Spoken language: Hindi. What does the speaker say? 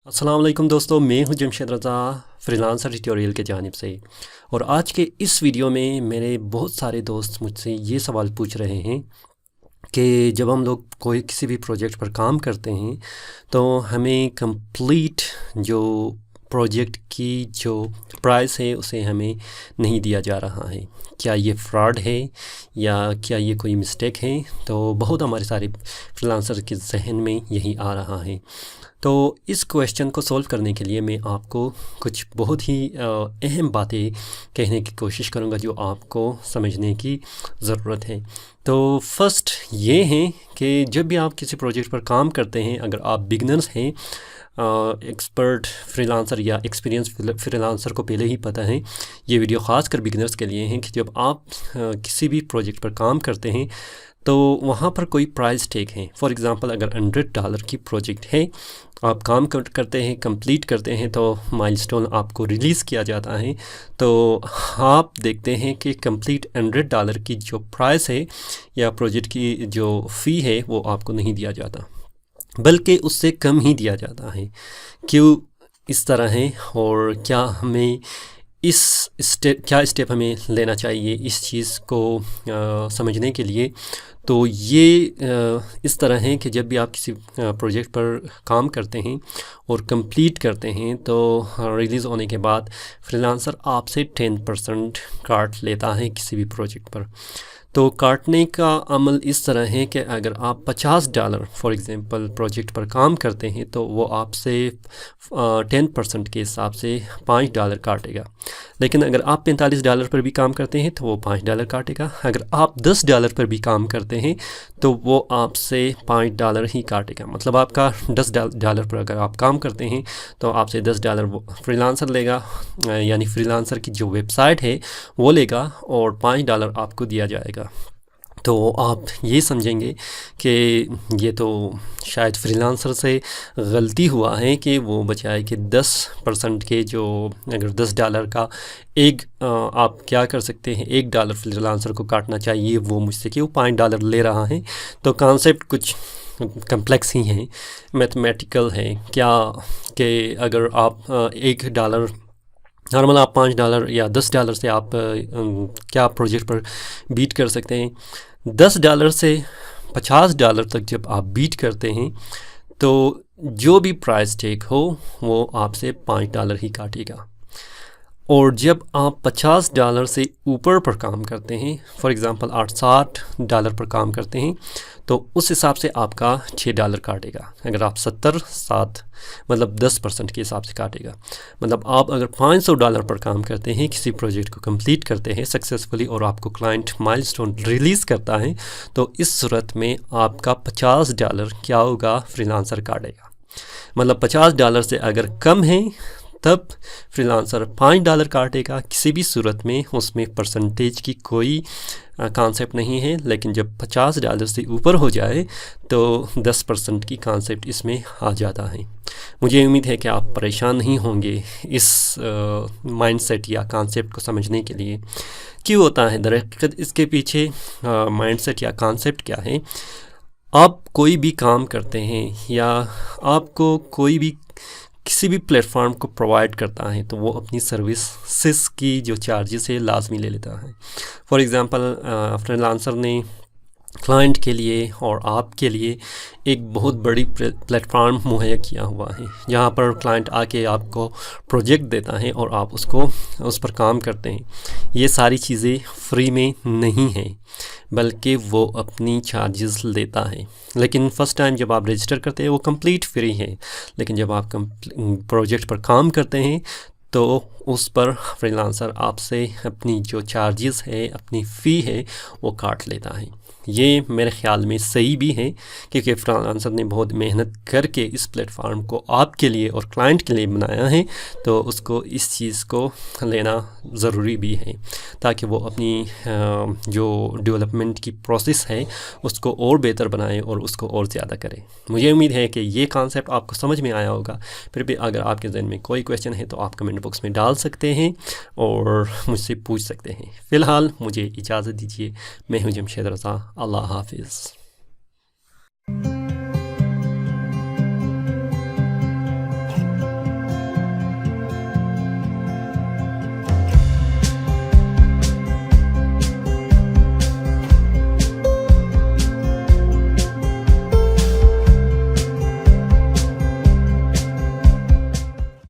अस्सलाम वालेकुम दोस्तों, मैं हूं जमशेद रज़ा फ्रीलांसर ट्यूटोरियल के जानिब से। और आज के इस वीडियो में मेरे बहुत सारे दोस्त मुझसे ये सवाल पूछ रहे हैं कि जब हम लोग कोई किसी भी प्रोजेक्ट पर काम करते हैं तो हमें कंप्लीट जो प्रोजेक्ट की जो प्राइस है उसे हमें नहीं दिया जा रहा है। क्या ये फ्रॉड है या क्या ये कोई मिस्टेक है? तो बहुत हमारे सारे फ्रीलांसर के जहन में यही आ रहा है। तो इस क्वेश्चन को सॉल्व करने के लिए मैं आपको कुछ बहुत ही अहम बातें कहने की कोशिश करूंगा जो आपको समझने की ज़रूरत है। तो फर्स्ट ये है कि जब भी आप किसी प्रोजेक्ट पर काम करते हैं, अगर आप बिगनर्स हैं, एक्सपर्ट फ्रीलांसर या एक्सपीरियंस फ्रीलांसर को पहले ही पता है, ये वीडियो ख़ास कर बिगनर्स के लिए है कि जब आप किसी भी प्रोजेक्ट पर काम करते हैं तो वहाँ पर कोई प्राइस टैग है। फॉर एग्ज़ाम्पल, अगर $100 की प्रोजेक्ट है, आप काम करते हैं, कंप्लीट करते हैं, तो माइलस्टोन आपको रिलीज़ किया जाता है। तो आप देखते हैं कि कंप्लीट $100 की जो प्राइस है या प्रोजेक्ट की जो फ़ी है वो आपको नहीं दिया जाता, बल्कि उससे कम ही दिया जाता है। क्यों इस तरह है और क्या हमें क्या स्टेप हमें लेना चाहिए इस चीज़ को समझने के लिए? तो ये इस तरह है कि जब भी आप किसी प्रोजेक्ट पर काम करते हैं और कंप्लीट करते हैं तो रिलीज़ होने के बाद फ्रीलांसर आपसे 10% काट लेता है किसी भी प्रोजेक्ट पर। तो काटने का अमल इस तरह है कि अगर आप $50 फॉर एग्ज़ाम्पल प्रोजेक्ट पर काम करते हैं तो वो आपसे 10% के हिसाब से $5 काटेगा। लेकिन अगर आप $45 पर भी काम करते हैं तो वो $5 काटेगा। अगर आप $10 पर भी काम करते हैं तो वो आपसे $5 ही काटेगा। मतलब आपका $10 पर अगर आप काम करते हैं तो आपसे $10 वो फ्रीलांसर लेगा, यानी फ्रीलांसर की जो वेबसाइट है वो लेगा और $5 आपको दिया जाएगा। तो आप ये समझेंगे कि ये तो शायद फ्रीलांसर से गलती हुआ है कि वो बचाए कि 10% के जो, अगर $10 का एक आप क्या कर सकते हैं, $1 फ्रीलांसर को काटना चाहिए वो मुझसे कि वो $5 ले रहा है। तो कॉन्सेप्ट कुछ कम्प्लेक्स ही है, मैथमेटिकल है। क्या कि अगर आप $1 नॉर्मल आप $5 या $10 से आप क्या प्रोजेक्ट पर बीट कर सकते हैं? $10 से $50 तक जब आप बीट करते हैं तो जो भी प्राइस टैग हो वो आपसे $5 ही काटेगा। और जब आप $50 से ऊपर पर काम करते हैं, फॉर एग्ज़ाम्पल $60 पर काम करते हैं, तो उस हिसाब से आपका $6 काटेगा। अगर आप 7 मतलब 10% के हिसाब से काटेगा। मतलब आप अगर $500 पर काम करते हैं, किसी प्रोजेक्ट को कंप्लीट करते हैं सक्सेसफुली और आपको क्लाइंट माइलस्टोन रिलीज़ करता है, तो इस सूरत में आपका $50 क्या होगा, फ्रीलांसर काटेगा। मतलब $50 से अगर कम है तब फ्रीलांसर $5 काटेगा। किसी भी सूरत में उसमें परसेंटेज की कोई कॉन्सेप्ट नहीं है। लेकिन जब $50 से ऊपर हो जाए तो 10% की कॉन्सेप्ट इसमें आ जाता है। मुझे उम्मीद है कि आप परेशान नहीं होंगे इस माइंडसेट या कॉन्सेप्ट को समझने के लिए। क्यों होता है दरअसल इसके पीछे माइंडसेट या कॉन्सेप्ट क्या है? आप कोई भी काम करते हैं या आपको कोई भी किसी भी प्लेटफॉर्म को प्रोवाइड करता है तो वो अपनी सर्विसेज की जो चार्जेस है लाजमी ले लेता है। फॉर एग्ज़ाम्पल, फ्रीलांसर ने क्लाइंट के लिए और आपके लिए एक बहुत बड़ी प्लेटफॉर्म मुहैया किया हुआ है, जहाँ पर क्लाइंट आके आपको प्रोजेक्ट देता है और आप उस पर काम करते हैं। ये सारी चीज़ें फ्री में नहीं हैं, बल्कि वो अपनी चार्जेस लेता है। लेकिन फ़र्स्ट टाइम जब आप रजिस्टर करते हैं वो कंप्लीट फ्री है, लेकिन जब आप प्रोजेक्ट पर काम करते हैं तो उस पर फ्रीलांसर आपसे अपनी जो चार्जेस है, अपनी फ़ी है, वो काट लेता है। ये मेरे ख़्याल में सही भी है क्योंकि फ्रीलांसर ने बहुत मेहनत करके इस प्लेटफॉर्म को आपके लिए और क्लाइंट के लिए बनाया है, तो उसको इस चीज़ को लेना ज़रूरी भी है ताकि वो अपनी जो डेवलपमेंट की प्रोसेस है उसको और बेहतर बनाए और उसको और ज़्यादा करे। मुझे उम्मीद है कि ये कॉन्सेप्ट आपको समझ में आया होगा। फिर भी अगर आपके जहन में कोई क्वेश्चन है तो आप कमेंट बॉक्स में डाल सकते हैं और मुझसे पूछ सकते हैं। फ़िलहाल मुझे इजाज़त दीजिए। मैं हूं जमशेद रज़ा। अल्लाह हाफिज़।